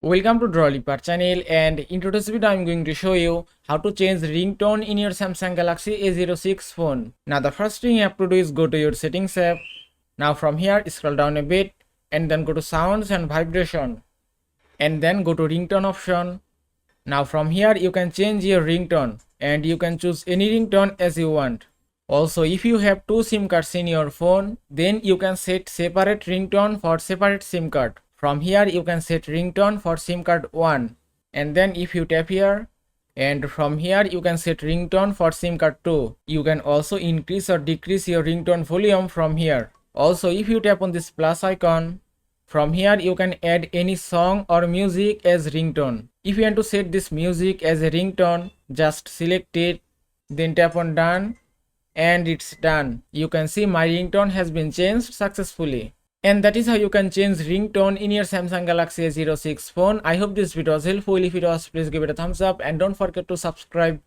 Welcome to Drawlipar channel, and in today's video I'm going to show you how to change ringtone in your Samsung Galaxy A06 phone. Now the first thing you have to do is go to your settings app. Now from here scroll down a bit and then go to sounds and vibration and then go to ringtone option. Now from here you can change your ringtone and you can choose any ringtone as you want. Also, if you have two SIM cards in your phone, then you can set separate ringtone for separate SIM card. From here you can set ringtone for SIM card 1, and then if you tap here, and from here you can set ringtone for SIM card 2. You can also increase or decrease your ringtone volume from here. Also, if you tap on this plus icon, from here you can add any song or music as ringtone. If you want to set this music as a ringtone, just select it, then tap on done, and it's done. You can see my ringtone has been changed successfully. And that is how you can change ringtone in your Samsung Galaxy A06 phone. I hope this video was helpful. If it was, please give it a thumbs up and don't forget to subscribe